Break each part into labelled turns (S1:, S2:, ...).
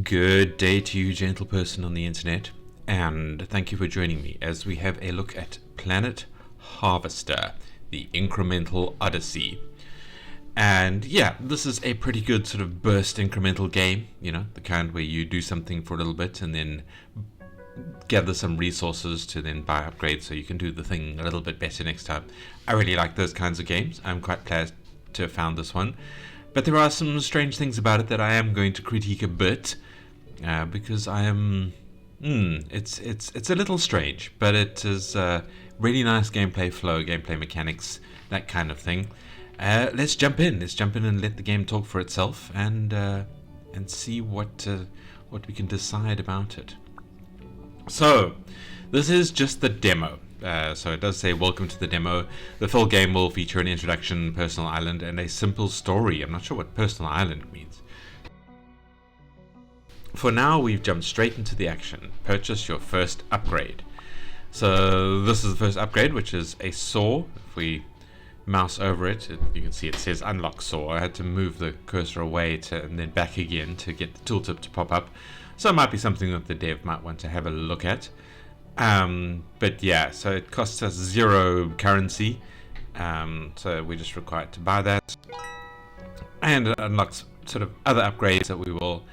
S1: Good day to you, gentle person on the internet, and thank you for joining me as we have a look at Planet Harvester, the Incremental Odyssey. And yeah, this is a pretty good sort of burst incremental game, you know, the kind where you do something for a little bit and then gather some resources to then buy upgrades so you can do the thing a little bit better next time. I really like those kinds of games. I'm quite glad to have found this one. But there are some strange things about it that I am going to critique a bit, because I am, it's a little strange, but it is really nice gameplay flow, gameplay mechanics, that kind of thing. Let's jump in and let the game talk for itself, and see what we can decide about it. So, this is just the demo. So it does say, welcome to the demo. The full game will feature an introduction, personal island, and a simple story. I'm not sure what personal island means. For now, we've jumped straight into the action. Purchase your first upgrade. So this is the first upgrade, which is a saw. If we mouse over it, you can see it says unlock saw. I had to move the cursor away and then back again to get the tooltip to pop up. So it might be something that the dev might want to have a look at. But yeah, so it costs us 0 currency, so we're just required to buy that, and it unlocks sort of other upgrades that we will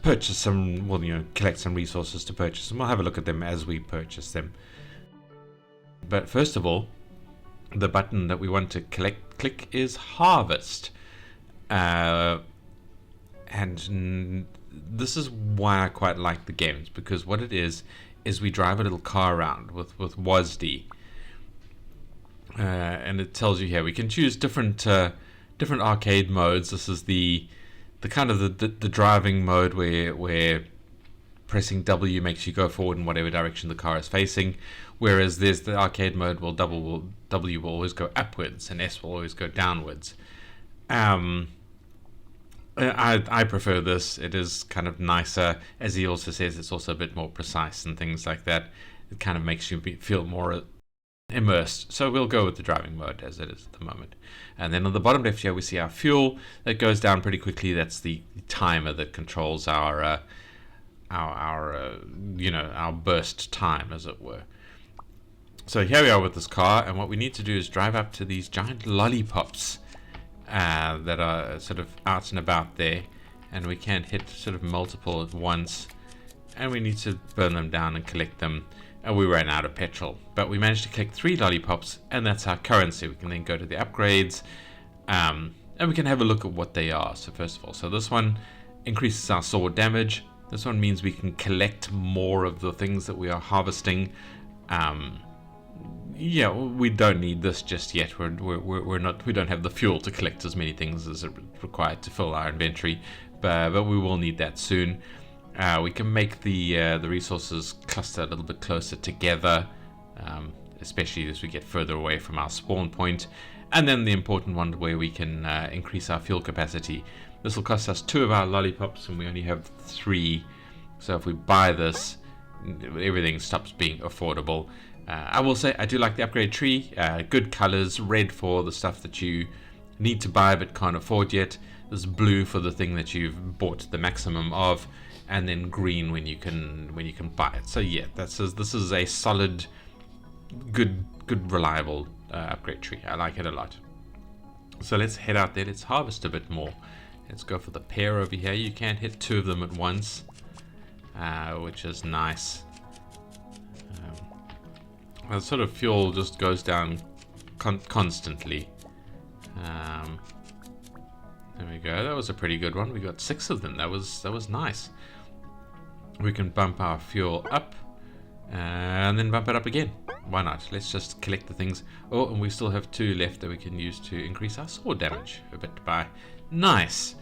S1: purchase collect some resources to purchase, and we'll have a look at them as we purchase them. But first of all, the button that we want to click is Harvest, and this is why I quite like the games, because what it is we drive a little car around with WASD, and it tells you here we can choose different arcade modes. This is the kind of the driving mode where pressing W makes you go forward in whatever direction the car is facing, whereas there's the arcade mode W will always go upwards and S will always go downwards. I prefer this. It is kind of nicer. As he also says, it's also a bit more precise and things like that. It kind of makes you feel more immersed. So we'll go with the driving mode as it is at the moment. And then on the bottom left here, we see our fuel. That goes down pretty quickly. That's the timer that controls our burst time, as it were. So here we are with this car, and what we need to do is drive up to these giant lollipops that are sort of out and about there, and we can hit sort of multiple at once, and we need to burn them down and collect them, and we ran out of petrol, but we managed to collect 3 lollipops, and that's our currency. We can then go to the upgrades, and we can have a look at what they are. So first of all, so this one increases our sword damage. This one means we can collect more of the things that we are harvesting. Yeah, we don't need this just yet. We don't have the fuel to collect as many things as are required to fill our inventory, but we will need that soon. We can make the resources cluster a little bit closer together, especially as we get further away from our spawn point. And then the important one, where we can increase our fuel capacity. This will cost us 2 of our lollipops, and we only have 3. So if we buy this, everything stops being affordable. I will say I do like the upgrade tree. Good colors, red for the stuff that you need to buy but can't afford yet. There's blue for the thing that you've bought the maximum of, and then green when you can buy it. So yeah, this is a solid, good reliable upgrade tree. I like it a lot. So let's head out there. Let's harvest a bit more. Let's go for the pair over here. You can hit 2 of them at once, which is nice. The sort of fuel just goes down constantly. There we go. That was a pretty good one. We got 6 of them. That was nice. We can bump our fuel up and then bump it up again. Why not? Let's just collect the things. Oh, and we still have 2 left that we can use to increase our sword damage a bit by. Nice.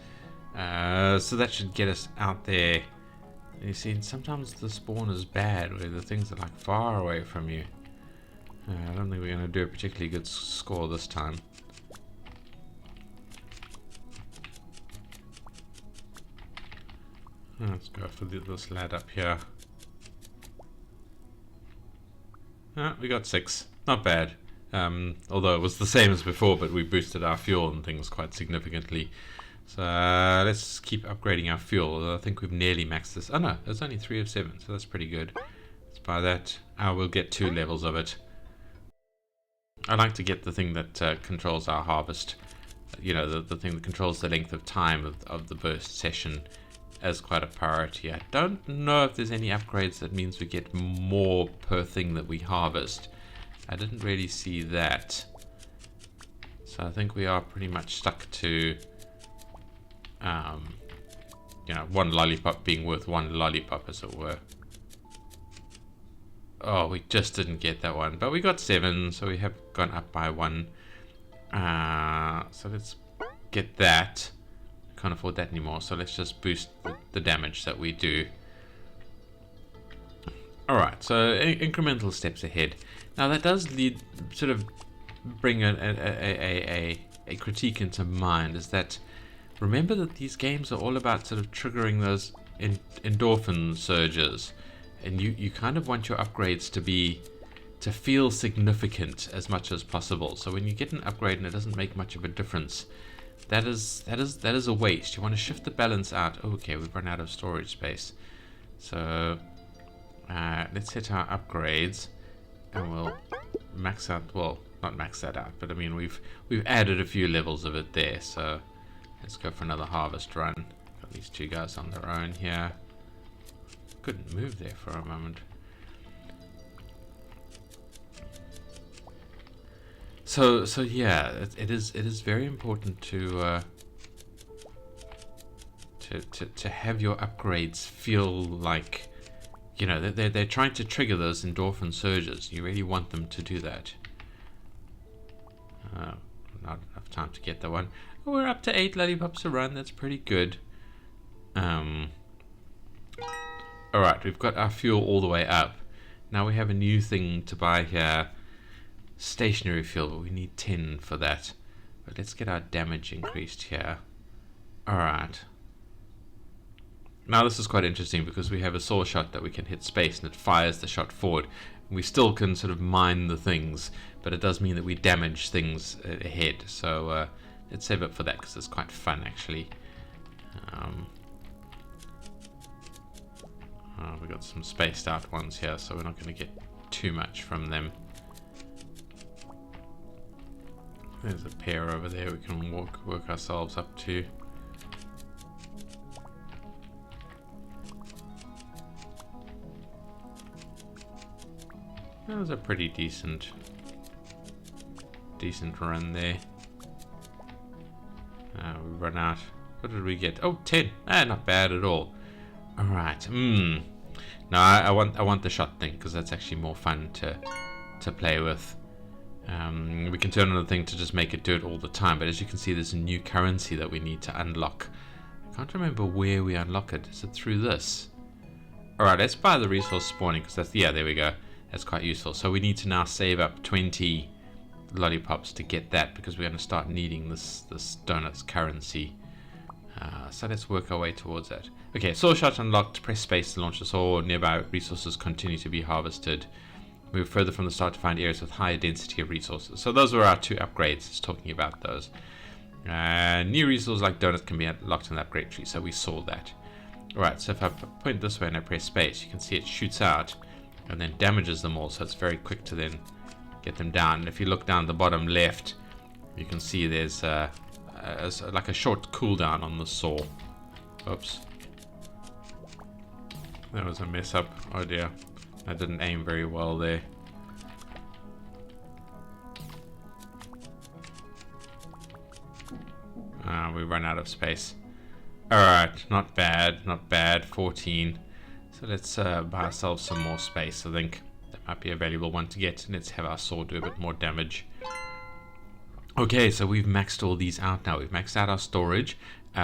S1: So that should get us out there. You see, sometimes the spawn is bad where the things are like far away from you. I don't think we're going to do a particularly good score this time. Let's go for this lad up here. We got 6. Not bad. Although it was the same as before, but we boosted our fuel and things quite significantly. So let's keep upgrading our fuel. I think we've nearly maxed this. Oh no, it's only 3 of 7, so that's pretty good. Let's buy that. We'll get 2 levels of it. I like to get the thing that controls our harvest, you know, the thing that controls the length of time of the burst session as quite a priority. I don't know if there's any upgrades that means we get more per thing that we harvest. I didn't really see that. So I think we are pretty much stuck to, you know, 1 lollipop being worth 1 lollipop, as it were. Oh, we just didn't get that one, but we got 7, so we have gone up by 1. So let's get that. Can't afford that anymore, so let's just boost the damage that we do. Alright, so incremental steps ahead. Now that does lead, sort of bring a critique into mind, is that remember that these games are all about sort of triggering those endorphin surges, and you kind of want your upgrades to feel significant as much as possible. So when you get an upgrade and it doesn't make much of a difference, that is a waste. You want to shift the balance out. Oh, okay, we've run out of storage space, so let's hit our upgrades and we'll max out, well, not max that out, but I mean we've added a few levels of it there. So let's go for another harvest run. Got these 2 guys on their own here. Couldn't move there for a moment. So yeah, it is very important to have your upgrades feel like, you know, they're trying to trigger those endorphin surges. You really want them to do that. Not enough time to get that one. Oh, we're up to 8 lollipops a run. That's pretty good. Alright, we've got our fuel all the way up. Now we have a new thing to buy here. Stationary fuel, but we need 10 for that. But let's get our damage increased here. Alright. Now this is quite interesting because we have a saw shot that we can hit space and it fires the shot forward. We still can sort of mine the things, but it does mean that we damage things ahead. So let's save up for that because it's quite fun actually. We got some spaced out ones here, so we're not going to get too much from them. There's a pair over there we can work ourselves up to. That was a pretty decent run there. We run out. What did we get? Oh, 10. Not bad at all. Alright. No, I want the shot thing because that's actually more fun to play with. We can turn on the thing to just make it do it all the time, but as you can see, there's a new currency that we need to unlock. I can't remember where we unlock it. Is it through this? Alright, let's buy the resource spawning because that's, yeah, there we go. That's quite useful. So we need to now save up 20 lollipops to get that because we're going to start needing this donuts currency. So let's work our way towards that. Okay, saw shot unlocked. Press space to launch the saw. Nearby resources continue to be harvested. Move further from the start to find areas with higher density of resources. So those were our 2 upgrades. It's talking about those. New resources like donuts can be unlocked in the upgrade tree. So we saw that. Alright, so if I point this way and I press space, you can see it shoots out and then damages them all. So it's very quick to then get them down. And if you look down the bottom left, you can see there's like a short cooldown on the saw. Oops. That was a mess up. Oh dear. I didn't aim very well there. We run out of space. Alright, not bad, not bad. 14. So let's buy ourselves some more space. I think that might be a valuable one to get. Let's have our saw do a bit more damage. Okay, so we've maxed all these out now. We've maxed out our storage.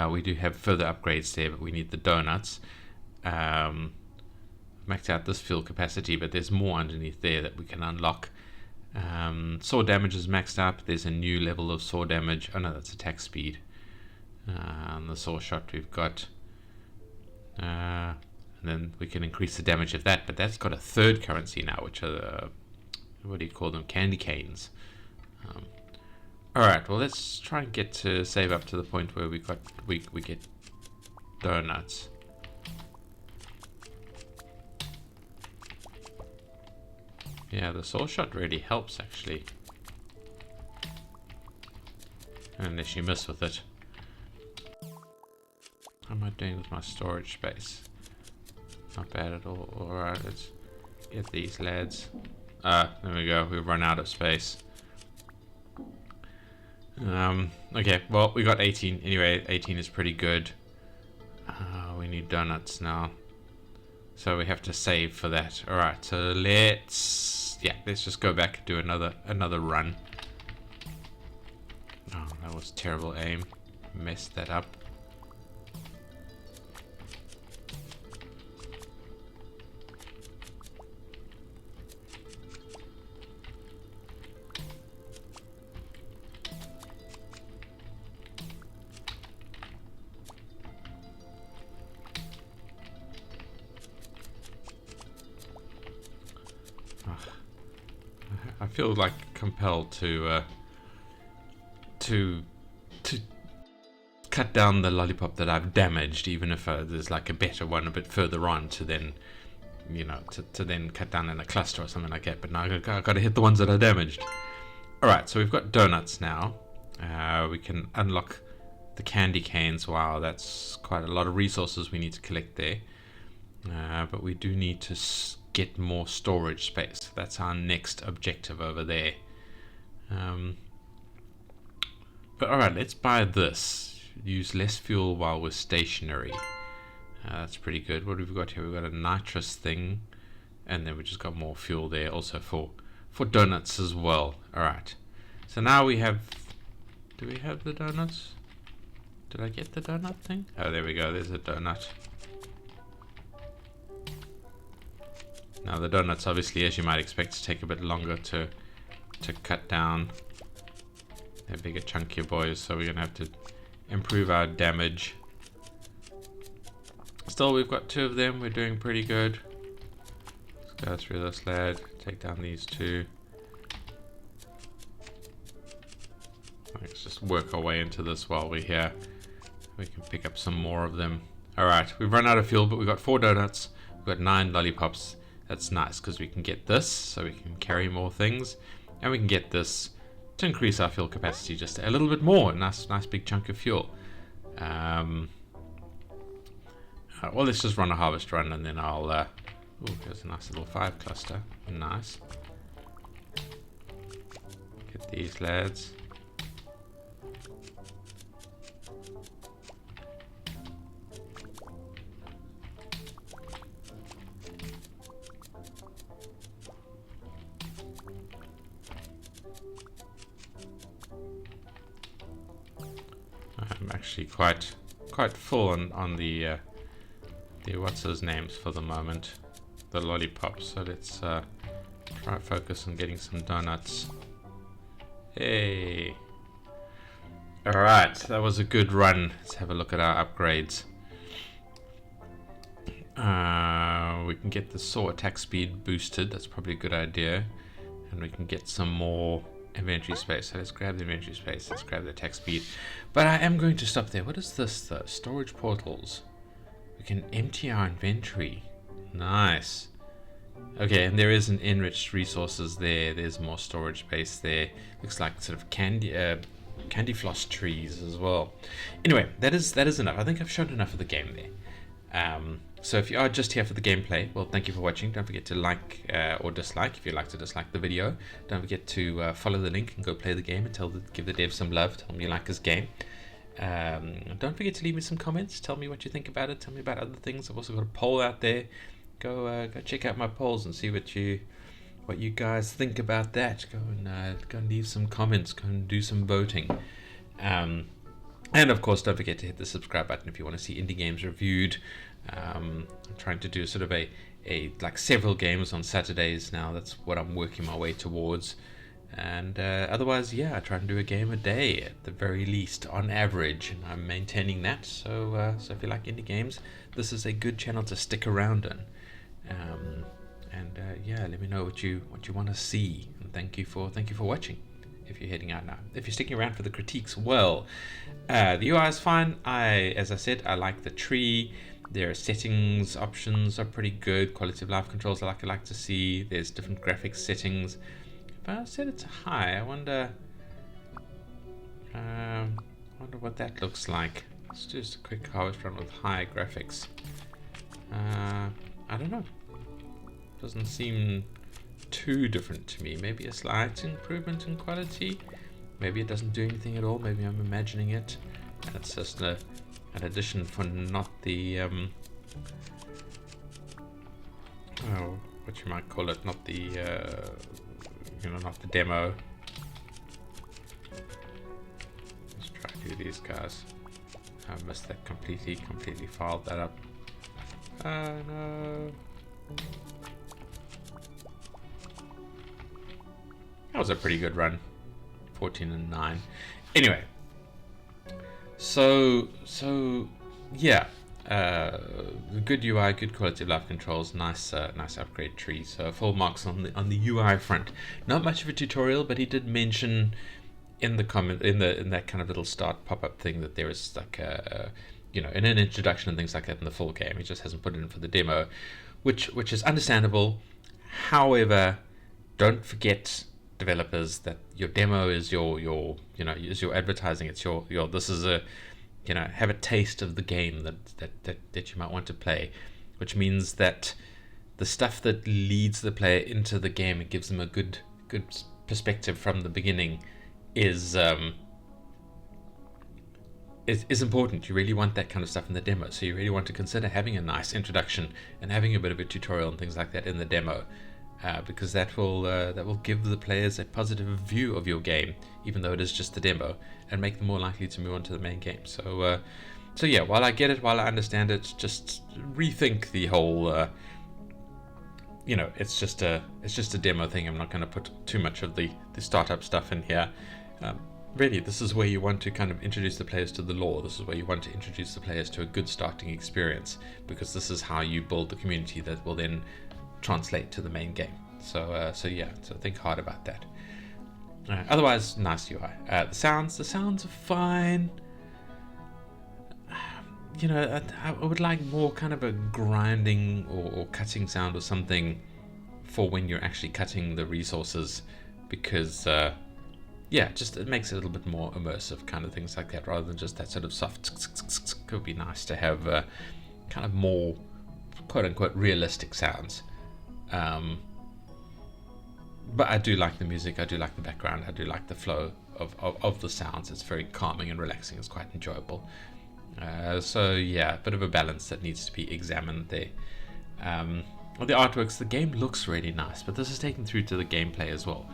S1: We do have further upgrades there, but we need the donuts. Maxed out this fuel capacity, but there's more underneath there that we can unlock. Saw damage is maxed out. There's a new level of saw damage. Oh no, that's attack speed. And the saw shot we've got. And then we can increase the damage of that, but that's got a 3rd currency now, which are what do you call them? Candy canes. Alright, well let's try and get to save up to the point where we get donuts. Yeah, the soul shot really helps actually. Unless you miss with it. How am I doing with my storage space? Not bad at all. Alright, let's get these lads. There we go, we've run out of space. Okay, well, we got 18. Anyway, 18 is pretty good. We need donuts now. So we have to save for that. Alright, so let's just go back and do another run. Oh, that was terrible aim. Messed that up. I feel like compelled to cut down the lollipop that I've damaged, even if there's like a better one a bit further on, to then, you know, to then cut down in a cluster or something like that. But now I got to hit the ones that are damaged. All right, so we've got donuts now. We can unlock the candy canes. Wow, that's quite a lot of resources we need to collect there. But we do need to get more storage space. That's our next objective over there. But alright, let's buy this. Use less fuel while we're stationary. That's pretty good. What have we got here? We've got a nitrous thing, and then we just got more fuel there also for donuts as well. Alright, so now we have, do we have the donuts? Did I get the donut thing? Oh, there we go, there's a donut. Now the donuts, obviously, as you might expect, take a bit longer to cut down. They're bigger, chunkier boys, so we're gonna have to improve our damage. Still, we've got 2 of them. We're doing pretty good. Let's go through this lad. Take down these 2. Let's just work our way into this while we're here. We can pick up some more of them. Alright, we've run out of fuel, but we've got 4 donuts. We've got 9 lollipops. That's nice, because we can get this, so we can carry more things. And we can get this to increase our fuel capacity just a little bit more. Nice big chunk of fuel. Well, let's just run a harvest run, and then I'll... oh, there's a nice little 5 cluster. Nice. Get these lads. I'm actually quite full on the what's his names for the moment, the lollipops. So let's try focus on getting some donuts. Hey, all right, that was a good run. Let's have a look at our upgrades. We can get the saw attack speed boosted. That's probably a good idea, and we can get some more inventory space. So let's grab the inventory space. Let's grab the attack speed. But I am going to stop there. What is this though? Storage portals. We can empty our inventory. Nice. Okay, and there is an enriched resources there. There's more storage space there. Looks like sort of candy floss trees as well. Anyway, that is enough. I think I've shown enough of the game there. So if you are just here for the gameplay, well, thank you for watching. Don't forget to like or dislike if you'd like to dislike the video. Don't forget to follow the link and go play the game and give the dev some love. Tell them you like his game. Don't forget to leave me some comments. Tell me what you think about it. Tell me about other things. I've also got a poll out there. Go check out my polls and see what you guys think about that. Go and leave some comments. Go and do some voting. And of course, don't forget to hit the subscribe button if you want to see indie games reviewed. I'm trying to do sort of a like several games on Saturdays now. That's what I'm working my way towards. And otherwise, yeah, I try and do a game a day at the very least on average, and I'm maintaining that. So if you like indie games, this is a good channel to stick around in. Yeah, let me know what you want to see. And thank you for watching. if you're heading out now. If you're sticking around for the critiques, well, the UI is fine. As I said, I like the tree. Their settings options are pretty good. Quality of life controls I like to see. There's different graphics settings. If I set it to high, I wonder what that looks like. Let's do just a quick harvest run with high graphics. I don't know. Doesn't seem too different to me. Maybe a slight improvement in quality. Maybe it doesn't do anything at all. Maybe I'm imagining it. And it's just an addition for not the what you might call it, not the not the demo. Let's try to do these guys. I missed that completely fouled that up. No. That was a pretty good run. 14 and 9. Anyway. So yeah. Good UI, good quality of life controls, nice upgrade tree. So full marks on the UI front. Not much of a tutorial, but he did mention in the comment in that kind of little start pop-up thing that there is like in an introduction and things like that in the full game. He just hasn't put it in for the demo, which is understandable. However, don't forget, developers, that your demo is your advertising. It's your this is a have a taste of the game that you might want to play, which means that the stuff that leads the player into the game and gives them a good perspective from the beginning is important. You really want that kind of stuff in the demo, so you really want to consider having a nice introduction and having a bit of a tutorial and things like that in the demo, because that will give the players a positive view of your game, even though it is just the demo, and make them more likely to move on to the main game. So yeah, while I get it, while I understand it, just rethink the whole it's just a demo thing. I'm not going to put too much of the startup stuff in here. Really, this is where you want to kind of introduce the players to the lore. This is where you want to introduce the players to a good starting experience, because this is how you build the community that will then translate to the main game. So yeah, so think hard about that. Otherwise, nice UI. The sounds are fine. I would like more kind of a grinding or cutting sound or something for when you're actually cutting the resources, because just it makes it a little bit more immersive, kind of things like that, rather than just that sort of soft. Could be nice to have kind of more quote unquote realistic sounds. But I do like the music, I do like the background, I do like the flow of the sounds. It's very calming and relaxing. It's quite enjoyable. So yeah, a bit of a balance that needs to be examined there. The artworks, the game looks really nice, but this is taken through to the gameplay as well.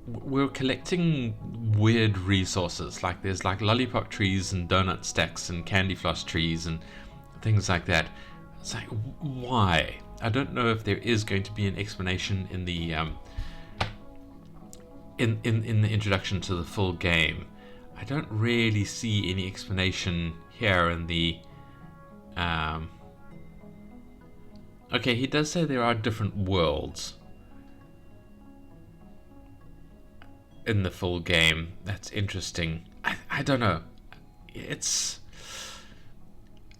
S1: We're collecting weird resources, like there's like lollipop trees and donut stacks and candy floss trees and things like that. It's like, why? I don't know if there is going to be an explanation in the in the introduction to the full game. I don't really see any explanation here in the okay, he does say there are different worlds in the full game. That's interesting. I don't know. It's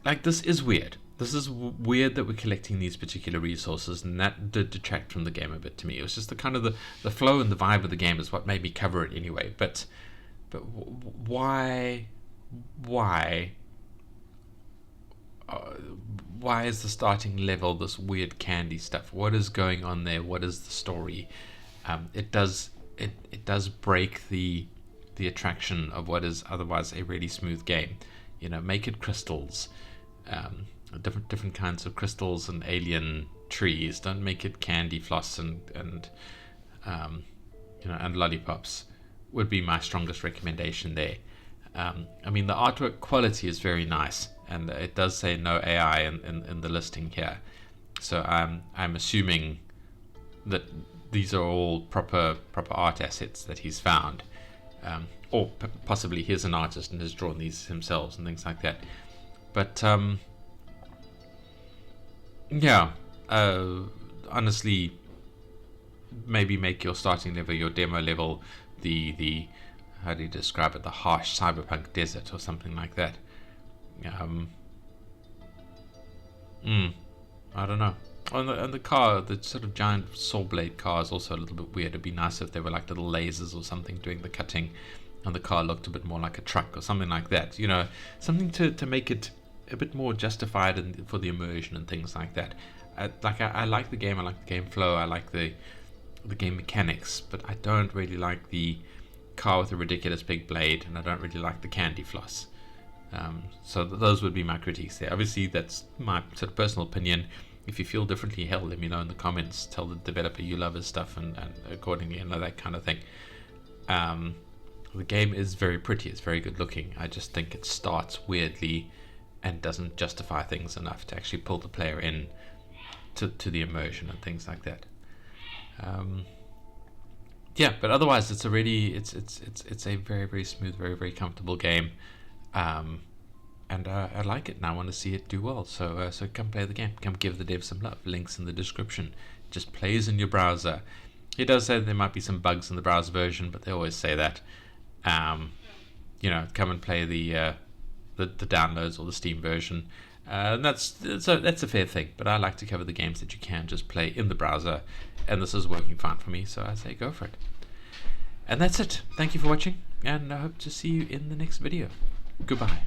S1: like, this is weird. This is weird that we're collecting these particular resources, and that did detract from the game a bit to me. It was just the kind of the flow and the vibe of the game is what made me cover it anyway. But why is the starting level this weird candy stuff? What is going on there? What is the story? It does break the attraction of what is otherwise a really smooth game. Make it crystals, different kinds of crystals and alien trees. Don't make it candy floss and lollipops. Would be my strongest recommendation there. I mean, the artwork quality is very nice, and it does say no AI in the listing here, so I'm assuming that these are all proper art assets that he's found, or possibly he's an artist and has drawn these himself and things like that. But honestly, maybe make your starting level, your demo level, the how do you describe it, the harsh cyberpunk desert or something like that. I don't know. And the car, the sort of giant saw blade car, is also a little bit weird. It'd be nice if there were like little lasers or something doing the cutting, and the car looked a bit more like a truck or something like that. You know, something to make it a bit more justified for the immersion and things like that. I like the game. I like the game flow. I like the game mechanics, but I don't really like the car with a ridiculous big blade, and I don't really like the candy floss. So those would be my critiques there. Obviously, that's my sort of personal opinion. If you feel differently, hell, let me know in the comments. Tell the developer you love his stuff and accordingly, and that kind of thing. The game is very pretty. It's very good looking. I just think it starts weirdly and doesn't justify things enough to actually pull the player in to the immersion and things like that. Yeah, but otherwise, it's a really it's a very, very smooth, very, very comfortable game. And I like it, and I want to see it do well. So come play the game. Come give the dev some love. Links in the description. It just plays in your browser. It does say there might be some bugs in the browser version, but they always say that. You know, come and play the downloads or the Steam version. That's a fair thing. But I like to cover the games that you can just play in the browser, and this is working fine for me. So I say go for it. And that's it. Thank you for watching, and I hope to see you in the next video. Goodbye.